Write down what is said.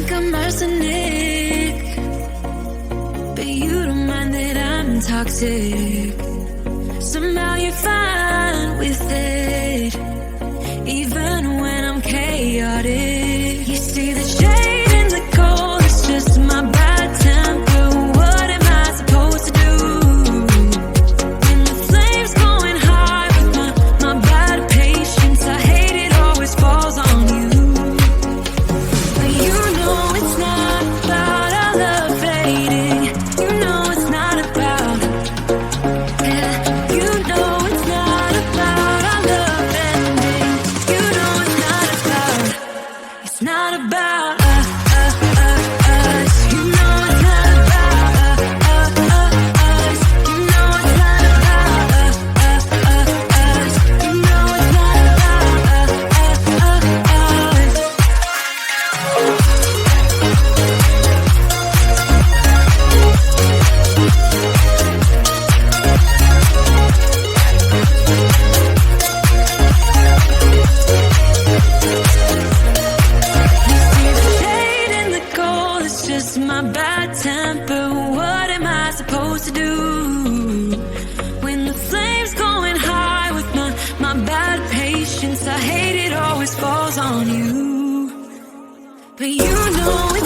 think I'm arsenic, but you don't mind that I'm toxic. Somehow you're fine with it, even when I'm chaotic. You see the shade in the cold, it's just my bad temper. What am I supposed to do when the flame's going high with my bad patience? I hate it always falls on you. But you know it's not about our love fading. You know it's not about, yeah. You know it's not about our love ending. You know it's not about, it's not about us. You know it's not about us. You know it's not about us. You know it's not about us. Shade in the cold, it's just my bad temper. What am I supposed to do when the flame's going high with my bad patience? I hate it always falls on you. But you know it's